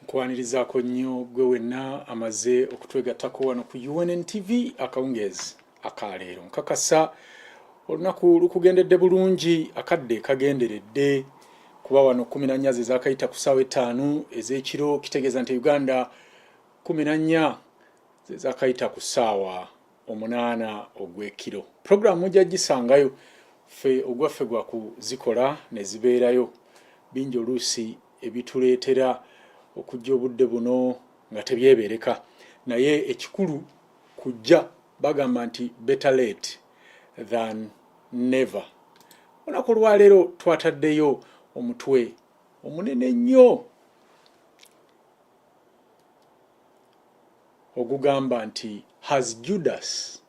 Nkwanirizaako nnyo gwe wenna amaze okutwegattako wano ku UNNTV akawungeezi akaleero. Nkakasa olunaku lukugendedde bulungi, akadde kagenderedde kuba wano 14 ezakayita ku ssaawa 5 ez'ekiro, kitegeeza nti Uganda 14 ezakayita ku ssaawa 8 ogw'ekiro. Programu mujja gisangayo ffe ogwaffe gwa kuzikola ne zibeerayo. Bingi oluusi ebituleetera okujja obudde buno nga tebyebereka, naye ekikulu kujja bagamba nti better late than never. Olunaku lwaleero twataddeyo omutwe omunene nnyo ogugamba nti has Judas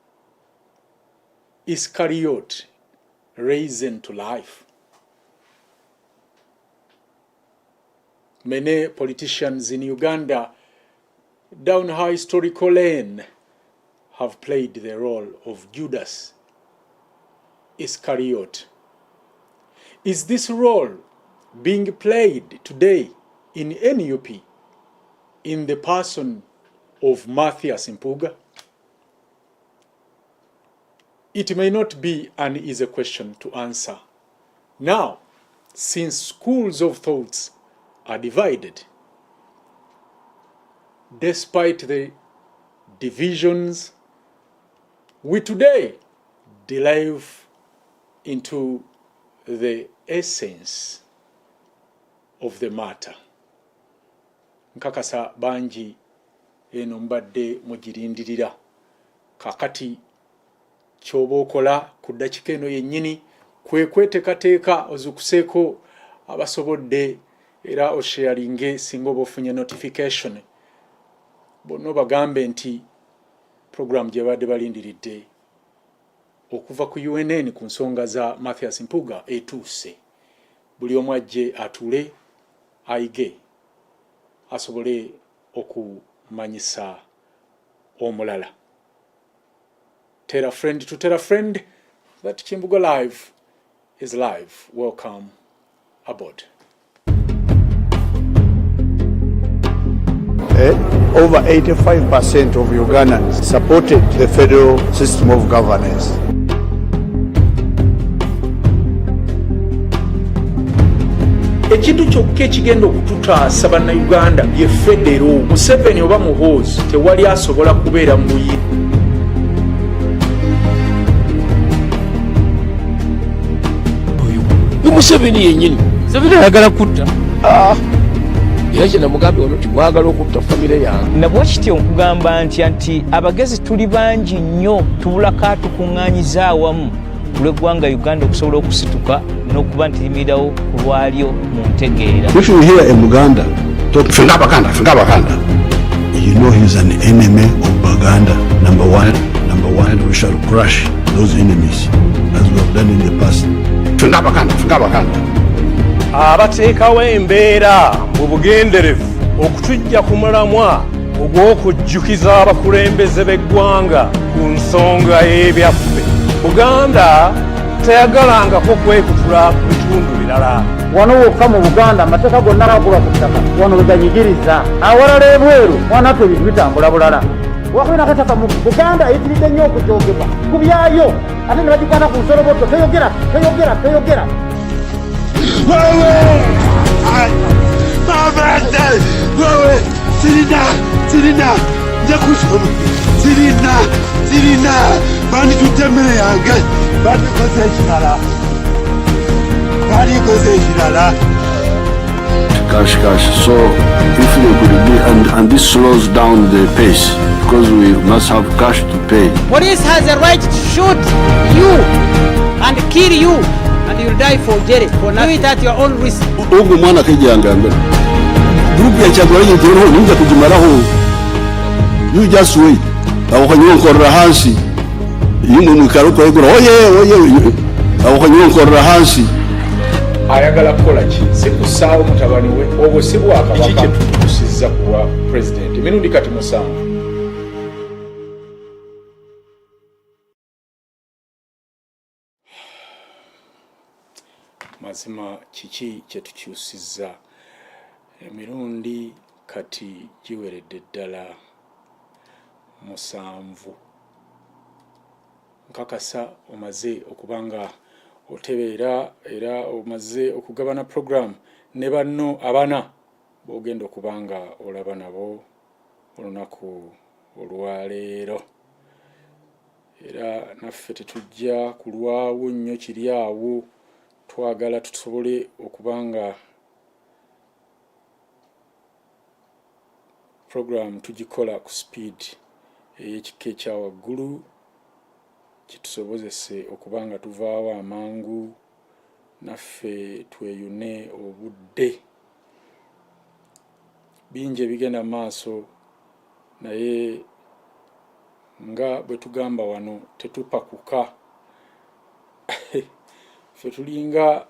Iscariot risen to life? Many politicians in Uganda down her historical lane have played the role of Judas Iscariot. Is this role being played today in NUP in the person of Matthias Mpuuga? It may not be an easy question to answer. Now, since schools of thoughts are divided, despite the divisions, we today delve into the essence of the matter. Nkakasa banji eno mbadde mugirindirira. Kakati kyoba okola ku ddakiika eno yennyini kwe kweteekateeka ozukuseeko abasobodde era osharinge singa oba ofunye notification. Bonna bagambe nti program gye badde balindiridde okuva ku UNN ku nsonga za Matthias Mpuuga etuuse. Buli omu ajje atule ayige asobole okumanyisa omulala. Tell a friend to tell a friend that Mpuuga Live is live. Welcome aboard. Over 85% of Ugandans supported the federal system of governance. Ekintu kyokka ekigenda okututaasa bannayuganda ye federo. Museveni oba muhoozi tewali asobola kubeera mu buyi. Museveni yennyini Museveni ayagala kutta. Yaje na mugambe ono twagala okutta famire yange. Nabwo kityo nkugamba nti abagezi tuli bangi nnyo tubulaka tukuŋŋaanyiza awamu kulw'eggwanga Uganda okusobola okusituka n'okuba nti limirirawo ku lwalyo mu ntegeera. If you hear in Uganda talk Fenga Baganda, you know he's an enemy of Baganda. Number one, we shall crush those enemies as we have done in the past. Fenga Baganda. Abateekawo embeera mu bugenderevu okutujja ku mulamwa ogw'okujjukiza abakulembeze b'eggwanga ku nsonga y'ebyaffe. Buganda teyagalangako kwekutula ku bitundu birala. Wano wokka mu Buganda amateeka gonna gakuba ku ttaka wano we ganyigiriza. Awalala ebweru wanatwe ebintu bitambula bulala. Wakwina kataka mu Buganda eyitiridde nnyo okukyogebwa ku byayo ate ne bagikwana ku nsoloboto. Teyogera. Sirina, njakusoma. Sirina, bani tutemere yange, bani koze ekirala. Cash. So if they could be, and this slows down the pace because we must have cash to pay. Police has a right to shoot you and kill you, and you'll die for jail. Do it at your own risk. Ugu mwana kijanga ngana. Group ya chakula yitoro ninja kujimaraho. You just wait. Awakanyonkorra hansi. Yingo mwikaruko yegura. Oye. Awakanyonkorra hansi. Ayagala kukola ki sekusaawo mutabani we obwo si bwakabaka tukusizza kuwa president emirundi kati musanvu. Mazima kiki kye tukyusizza emirundi kati giweredde ddala 7. Nkakasa omaze okubanga otebeera era omaze okugabana program ne banno abana b'ogenda okubanga olaba nabo olunaku olwaleero. Era naffe tetujja kulwawo nnyo kiri awo, twagala tusobole okubanga program tugikola ku speed ey'ekika ekya waggulu kitusobozese okubanga tuvaawo amangu naffe tweyune obudde. Bingi ebigenda maaso naye nga bwe tugamba wano tetupakuka. Ffe tulinga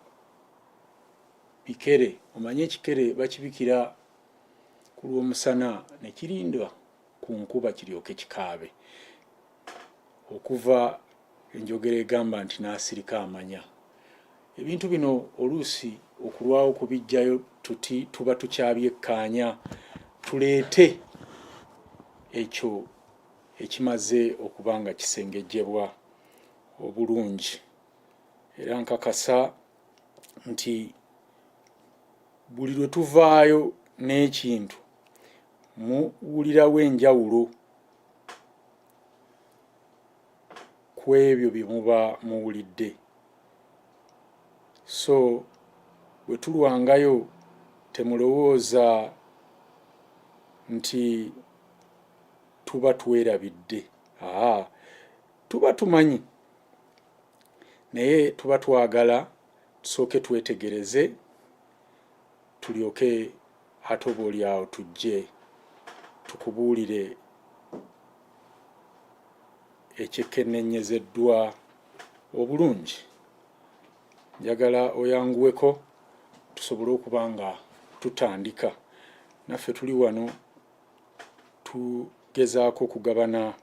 bikere, omanye ekikere bakibikira ku lw'omusana ne kirindwa ku nkuba kiryoke kikaabe. Okuva enjogera egamba nti n'asirika amanya. Ebintu bino oluusi okulwawo kubijjayo tuti tuba tukyabyekkanya tuleete ekyo ekimaze okubanga kisengejjebwa obulungi. Era nkakasa nti buli lwe tuvaayo n'ekintu muwulirawo enjawulo ku ebyo bye muba muwulidde. So bwe tulwangayo temulowooza nti tuba twerabidde. Tuba tumanyi naye tuba twagala tusooke twetegereze tulyoke ate oboolyawo tujje tukubuulire ekyekenenyezeddwa obulungi. Njagala oyanguweko tusobole okubanga tutandika. Naffe tuli wano tugezaako okugabana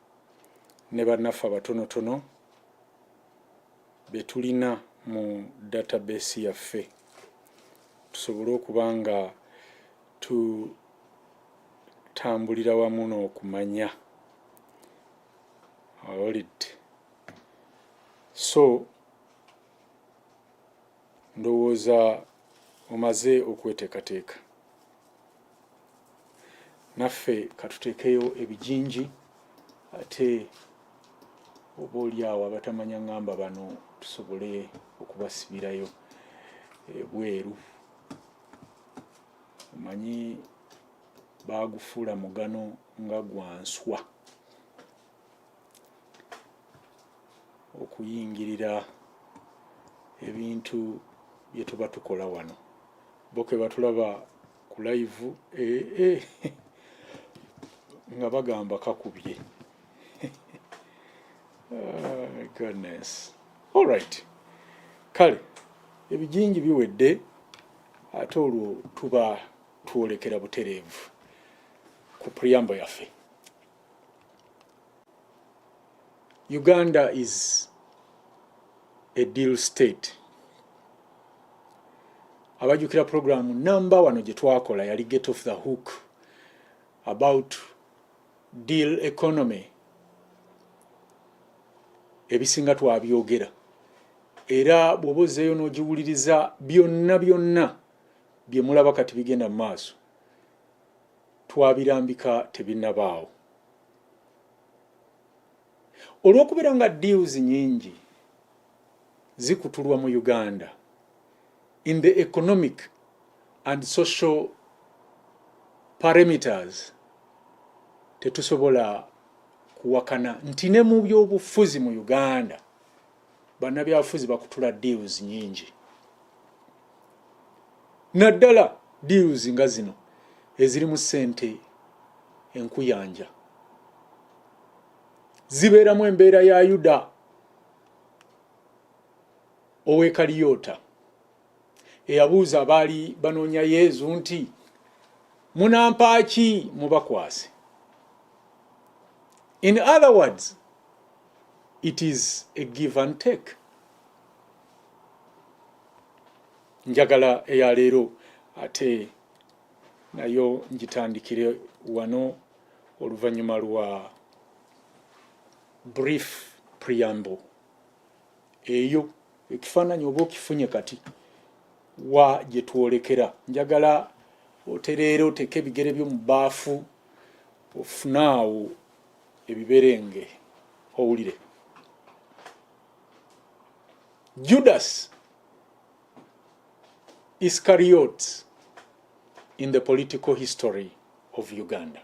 ne bannaffe abatonotono be tulina mu database yaffe tusobole okubanga tutambulira wamu n'okumanya. So ndowooza omaze okweteekateeka. Naffe katuteekeyo ebijinji ate oboolyawo abatamanya ngamba bano tusobole okubasibirayo ebweru. Omanyi baagufuula mugano nga gwanswa okuyingirira ebintu bye tuba tukola wano. Boke batulaba ku live nga bagamba kakubye. Goodness. All right. Kale ebijinji biwedde ate olwo tuba tuolekera butereevu ku preamble yaffe. Uganda is a deal state. Abajukira program number 1 gye twakola yali Get Off the Hook about deal economy. Ebisinga twabyogera. Era bw'obozeeyo n'ogiwuliriza byonna bye mulaba kati bigenda mu maaso twabirambika tebinnabaawo. Olw'okubeera nga deals nyingi zikutulwa mu Uganda in the economic and social parameters, tetusobola kuwakana nti ne mu byobufuzi mu Uganda bannabyabufuzi bakutula deals nyingi. Naddala deals nga zino ezirimu ssente enkuyanja. Zibeeramu embeera ya Yuda ow'Ekaliyota eyabuuza abaali banoonya Yezu nti munampa ki mubakwase. In other words, it is a give and take. Njagala eya leero ate nayo njitandikire wano oluvannyuma lwa brief preamble eyo ekifaananyi oba okifunye kati wa gye twolekera. Njagala otereera oteeka ebigere byo mu baafu ofunaawo ebiberenge owulire. Judas Iscariot in the political history of Uganda.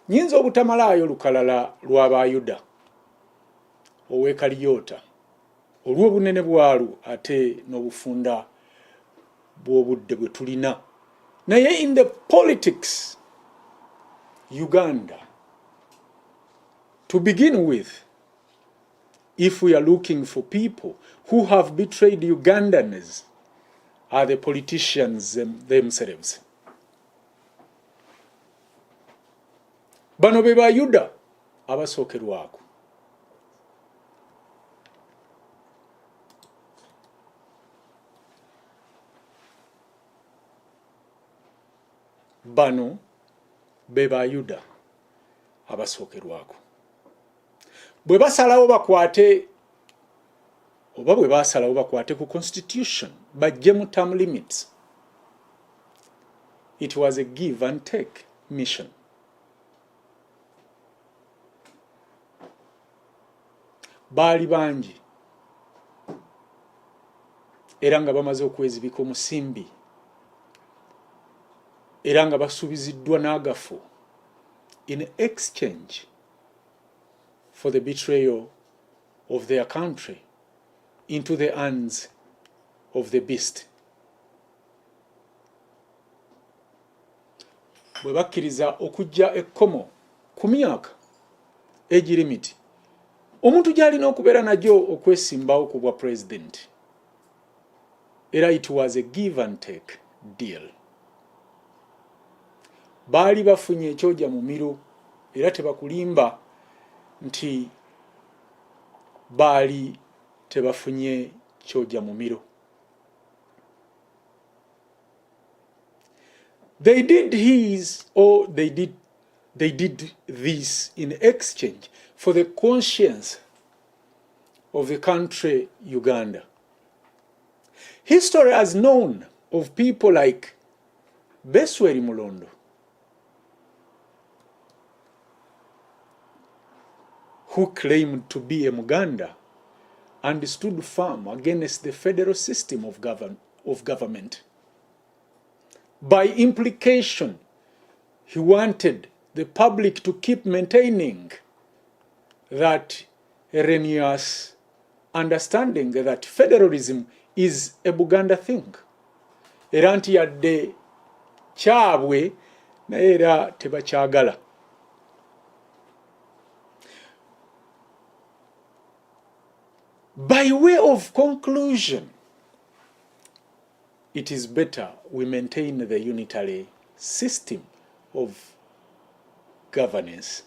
Nyinza obutamalaayo lukalala lw'Abayuda ow'Ekaliyota olw'obunene bwalu ate n'obufunda bw'obudde bwe tulina. Naye in the politics Uganda, to begin with, if we are looking for people who have betrayed Ugandans, are the politicians themselves. Bano be Bayuda abasookerwako. Bano be Bayuda abasookerwako. Bwe basalawo bakwate oba bwe basalawo bakwate ku constitution bajje mu term limits, it was a give and take mission. Baali bangi era nga bamaze okwezibika omusimbi era nga basuubiziddwa n'agafu in exchange for the betrayal of their country into the hands of the beast. Bwe bakkiriza okujja ekkomo ku myaka age limit omuntu gy'alina okubeera najyo okwesimbawo ku bwa president, era it was a give and take deal. Baali bafunye ekyojja mu miro era tebakulimba nti baali tebafunye kyojja mu miro. They did this in exchange for the conscience of the country Uganda. History has known of people like Besweri Mulondo, who claimed to be a Muganda and stood firm against the federal system of government. By implication, he wanted the public to keep maintaining that erroneous understanding that federalism is a Buganda thing. Era nti yadde kyabwe naye era tebakyagala. By way of conclusion, it is better we maintain the unitary system of governance.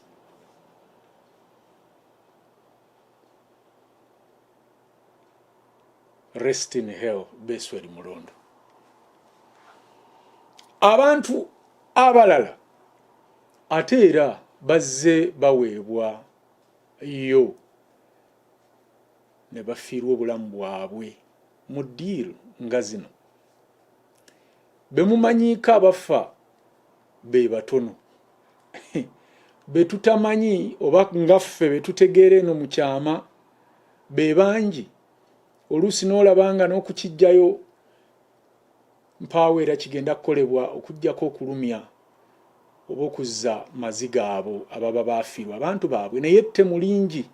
Rest in hell, Besweri Mulondo. Abantu abalala ate era bazze baweebwa yo ne bafiirwa obulamu bwabwe mu ddiiru nga zino. Be mumanyiika abafa be batono. Be tutamanyi oba ngaffe be tutegeera eno mu kyama be bangi. Oluusi n'olabanga n'okukijjayo mpaawo era kigenda kukolebwa okuggyako okulumya oba okuzza maziga abo ababa baafiirwa abantu baabwe. Naye ettemu lingi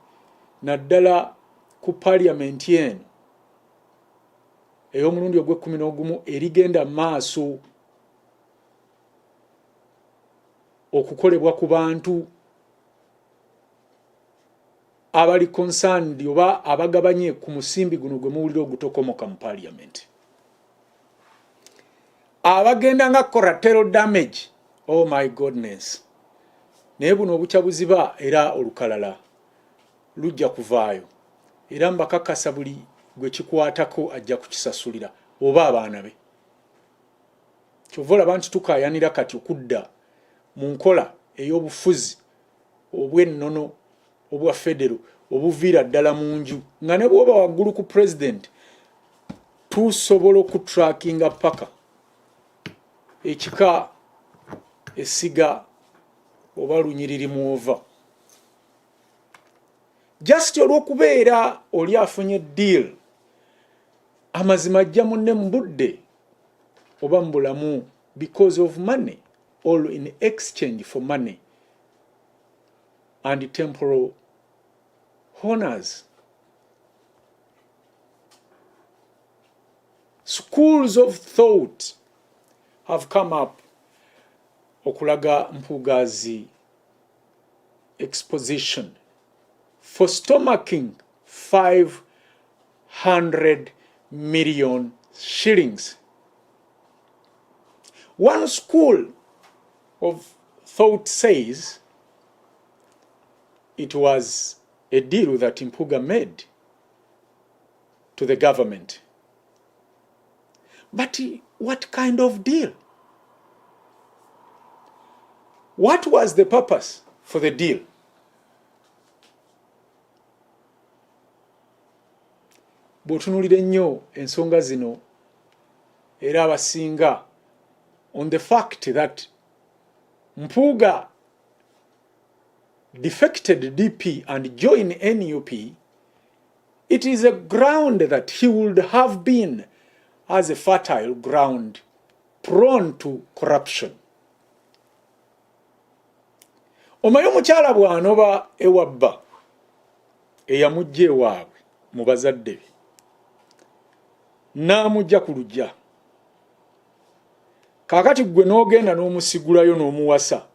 naddala ku Parliament eno ey'omulundi ogw'e11 erigenda maaso okukolebwa ku bantu abali concerned oba abagabanye ku musimbi guno gwe muwulira ogutokomoka mu Parliament. Abagenda nga collateral damage, oh my goodness. Naye buno obukyabuziba era olukalala lujja kuvaayo. Era mbakakasa buli gwe kikwatako ajja kukisasulira oba abaana be. kyovola bantu tukayanira kati okudda mu nkola ey'obufuzi obw'ennono obwa federo obuviira ddala mu nju nga ne bw'oba waggulu ku president tusobola okutrackinga paka ekika esiga oba lunyiriri muova just olw'okubeera oli afunye deal amazima ajja munne mu budde oba mu bulamu because of money or in exchange for money and temporal honors. Schools of thought have come up okulaga Mpuuga's exposition for stomaching 500 million shillings. One school of thought says it was a deal that Mpuuga made to the government. But what kind of deal? What was the purpose for the deal? Bw'otunuulira ennyo ensonga zino era abasinga on the fact that Mpuuga defected DP and joined NUP, it is a ground that he would have been as a fertile ground prone to corruption. Omanyi omukyala bw'anoba ewabba eyamujja ewaabwe mu bazadde be n'amujja ku luggya kaakati gwe n'ogenda n'omusigulayo n'omuwasa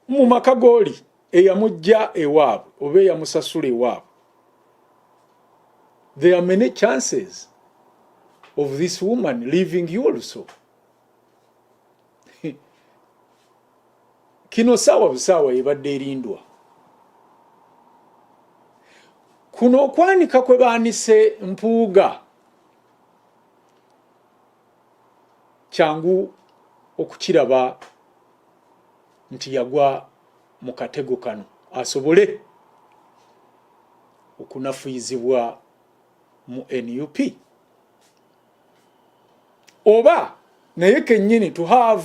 mu maka g'oli eyamujja ewaabwe oba eyamusasula ewaabwe, there are many chances of this woman leaving you also. Kino saawa busaawa ebadde erindwa. Kuno okwanika kwe baanise Mpuuga kyangu okukiraba nti yagwa mu katego kano asobole okunafuyizibwa mu NUP. Oba naye kennyini to have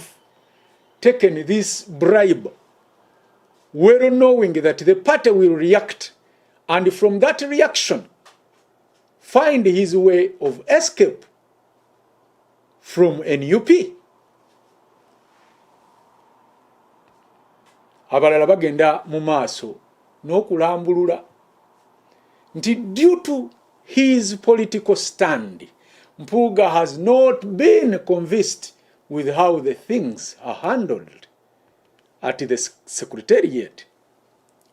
taken this bribe well knowing that the party will react, and from that reaction find his way of escape from NUP. Abalala bagenda mu maaso n'okulambulula nti due to his political stand, Mpuuga has not been convinced with how the things are handled at the Secretariat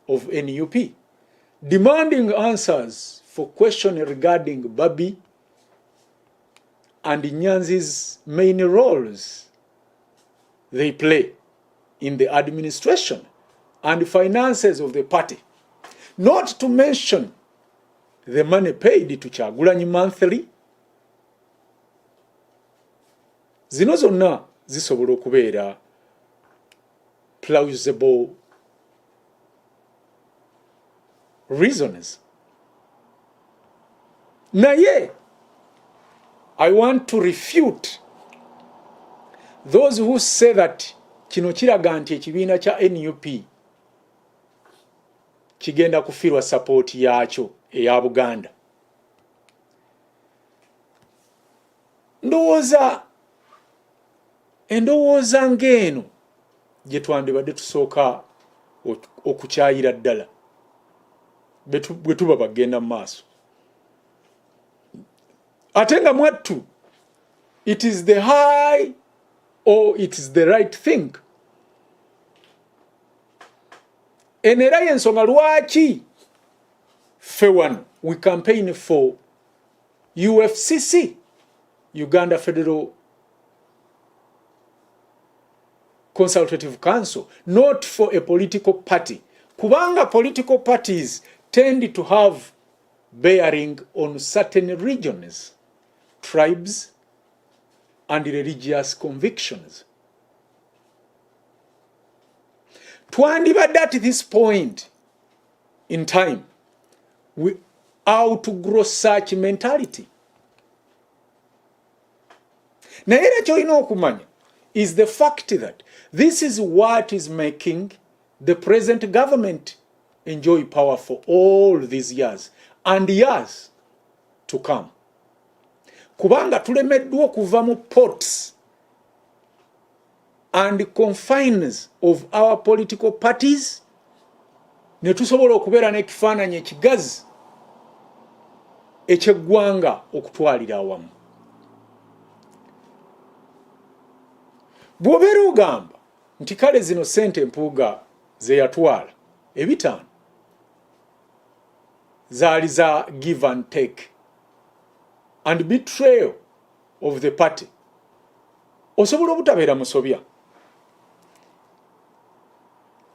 of NUP, demanding answers for questions regarding Babi and Nyanzi's main roles they play in the administration and finances of the party, not to mention the money paid to Kyagulanyi monthly. Zino zonna zisobola okubeera plausible reasons. Naye, I want to refute those who say that kino kiraga nti ekibiina kya NUP kigenda kufiirwa support yaakyo eya Buganda. Endowooza ng'eno gye twandibadde tusooka okukyayira ddala bwe tuba bagenda mu maaso. Ate nga mwattu, it is the high or it is the right thing. Eno era y'ensonga lwaki ffe wano we campaign for UFCC, Uganda Federal Consultative Council, not for a political party. Kubanga political parties tend to have bearing on certain regions, tribes, and religious convictions. Twandibadde at this point in time, we outgrow such mentality. Naye era kyolina okumanya is the fact that this is what is making the present government enjoy power for all these years and years to come. Kubanga tulemeddwa okuva mu pots and confines of our political parties ne tusobola okubeera n'ekifaananyi ekigazi ekyeggwanga okutwalira awamu. Bw'obeera ogamba nti kale zino ssente Mpuuga ze yatwala ebitaano zaali za give and take and betrayal of the party, osobola obutabeera musobya.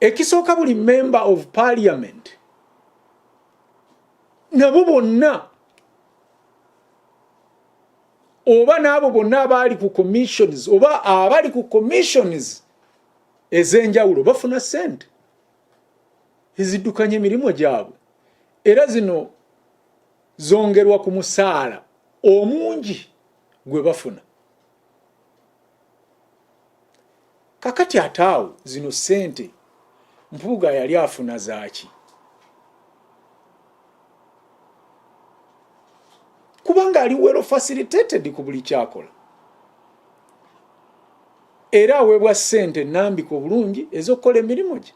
Ekisooka buli member of parliament nabo bonna oba n'abo bonna abaali ku commissions oba abali ku commissions ez'enjawulo bafuna ssente eziddukanya emirimu gyabwe, era zino zongerwa ku musaala omungi gwe bafuna. Kakati ataawo zino ssente Mpuuga yali afuna zaaki? Kubanga ali well facilitated ku buli kyakola, era aweebwa ssente nnambika obulungi ez'okukola emirimu gye.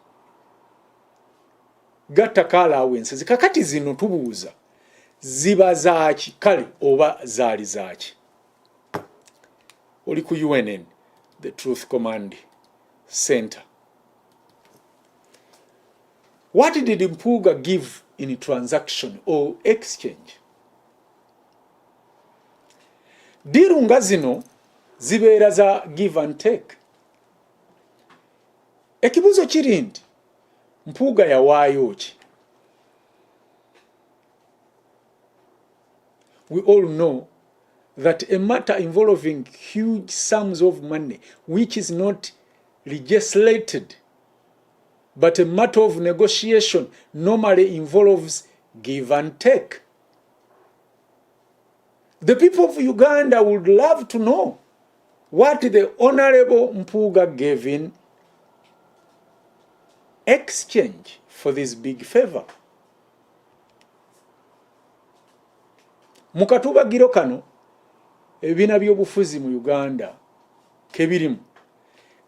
Gatta allowance. Kakati zino tubuuza ziba zaaki kale oba zaali zaaki? Oli ku UNN, the Truth Command Center. What did Mpuuga give in transaction or exchange? Diru nga zino zibeera za give and take. Ekibuuzo kiri nti Mpuuga yawaayo ki? We all know that a matter involving huge sums of money which is not legislated but a matter of negotiation normally involves give and take. The people of Uganda would love to know what the Honorable Mpuuga gave in exchange for this big favor. Mukatubagiro kano ebina by'obufuzi mu Uganda kebirimu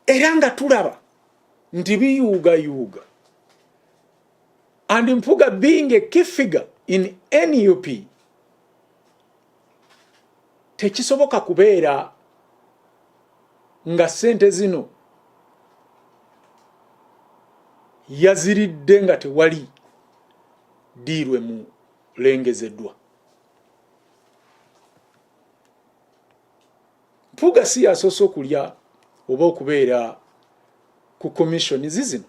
era nga tulaba nti biyuuga. And Mpuuga being a key figure in NUP, tekisoboka kubeera nga ssente zino yaziridde nga tewali diirwe mu lengezeddwa. Mpuuga si yasoose okulya oba okubeera ku commission zino.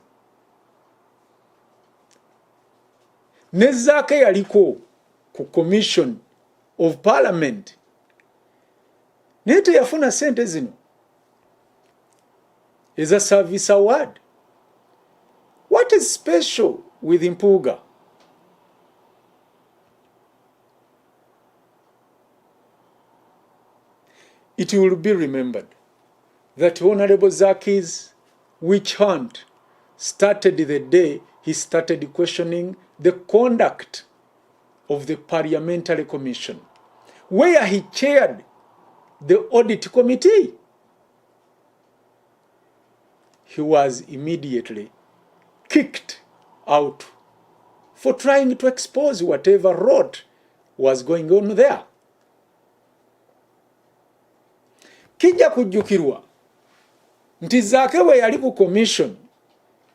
Ne Zaake yaliko ku commission of parliament naye teyafuna ssente zino eza service award. What is special with Mpuuga? It will be remembered that Honorable Zaake's witch hunt started the day he started questioning the conduct of the Parliamentary Commission, where he chaired the audit committee. He was immediately kicked out for trying to expose whatever rot was going on there. Kijja kujjukirwa nti Zaake bwe yali ku commission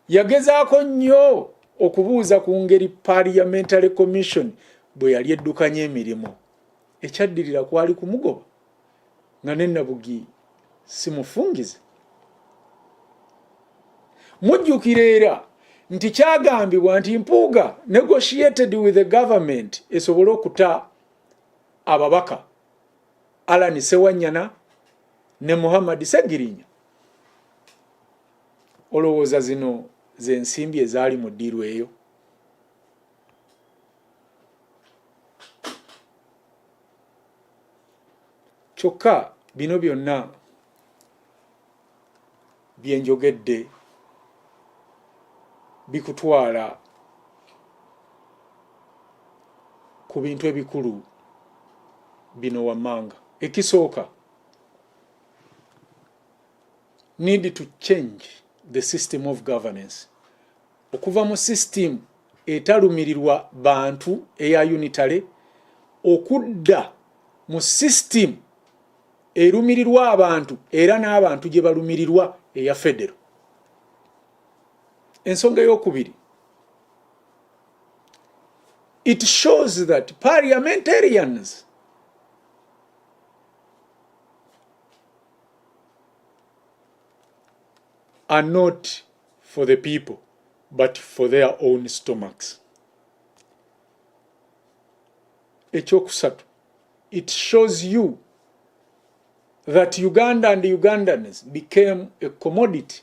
yagezaako nnyo okubuuza ku ngeri Parliamentary Commission bwe yali eddukanya emirimu. Ekyaddirira kwali kumugoba nga ne Nabugi simufungize. Mujjukira era nti kyagambibwa nti Mpuuga negotiated with the government esobole okuta ababaka Alan Sewanyana ne Muhammad Segirinya olowooza zino z'ensimbi ezaali mu ddiiru eyo. Kyokka bino byonna byenjogedde bikutwala ku bintu ebikulu bino wammanga. Ekisooka, need to change the system of governance. Okuva mu system etalumirirwa bantu eya unitary okudda mu system erumirirwa abantu era n'abantu gye balumirirwa eya federal. Ensonga y'okubiri, it shows that parliamentarians are not for the people but for their own stomachs. Ekyokusatu, it shows you that Uganda and Ugandans became a commodity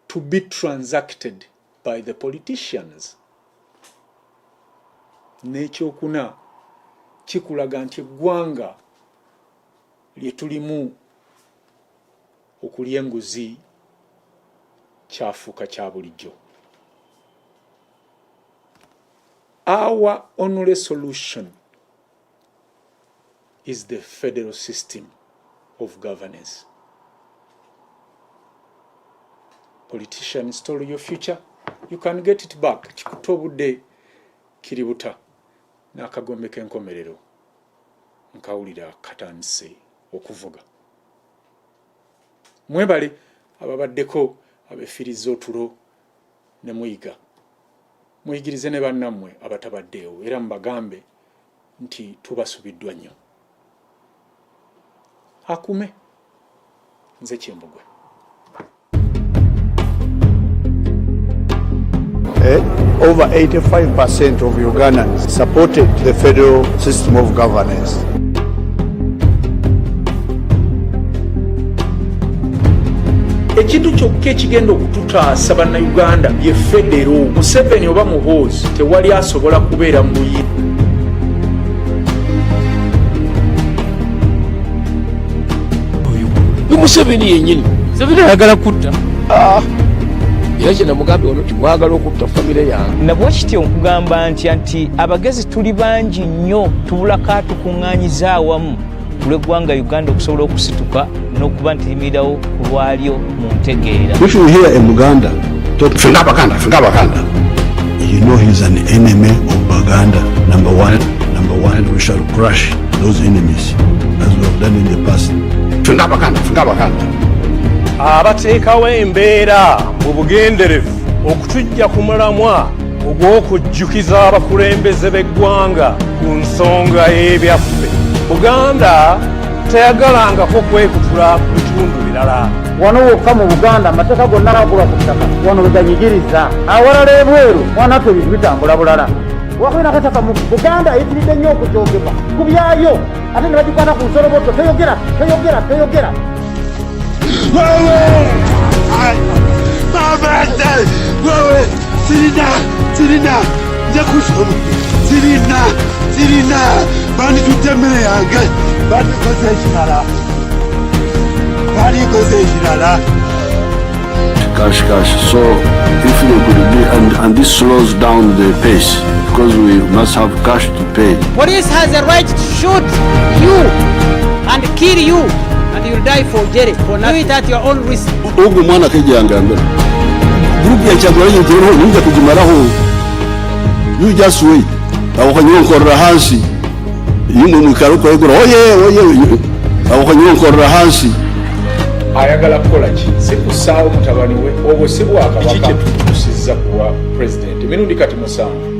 to be transacted by the politicians. N'ekyokuna kikulaga nti eggwanga lye tulimu okulya enguzi kyafuuka kya bulijjo. Our only solution is the federal system of governance. Politicians stole your future, you can get it back. Kikutobudde kiributa n'akagombe k'enkomerero nkawulira katandise okuvuga. Mwebale ababaddeko abefiriza otulo ne muyiga. Muyigirize ne bannammwe abatabaddeewo era mubagambe nti tubasubiddwa nnyo. Akume nze Kyembugwe. Over 85% of Ugandans supported the federal system of governance. Ekintu kyokka ekigenda okututaasa bannayuganda bye federo. Museveni oba muhoozi tewali asobola kubeera mu buyi. Museveni yennyini Museveni ayagala kutta. Era kye namugambye ono timwagala okutta famire yange. Nabwe kityo nkugamba nti abagezi tuli bangi nnyo tubulako atukuŋŋaanyiza awamu ku lw'eggwanga Uganda okusobola okusituka n'okuba nti limirirawo ku lwalyo mu ntegeera. If you hear in Uganda talk Fenga Baganda, you know he's an enemy of Baganda. Number one, we shall crush those enemies as we have done in the past. Fenga Baganda. Abateekawo embeera mu bugenderevu okutujja ku mulamwa ogw'okujjukiza abakulembeze b'eggwanga ku nsonga y'ebyaffe. Buganda teyagalangako kwekutula ku bitundu birala. Wano wokka mu Buganda amateeka gonna gakola ku ttaka wano we ganyigiriza. Awalala ebweru wanato ebintu bitambula bulala. Wakwina kataka mu Buganda eyitiridde nnyo okujoogebwa ku byayo ate ne bagikwata ku nsoloboto. Toyogera. Wewe sirina njakusoma sirina bandi tutemere yange bandi koze ekirala. Cash. So if we could be, and this slows down the pace because we must have cash to pay. Police has a right to shoot you and kill you, and you'll die for jail for now it at your own risk. Ugu mwana kejanganga. Group ya chakula nyintero ninja kujimaraho. You just wait. Awakanyonkorra hansi. Yimwe mwikaruko egura oye. Awakanyonkorra hansi. Ayagala kukola ki? Sikusaawo mutabani we obwo si bwakabaka tutusizza kuwa president emirundi kati musanvu.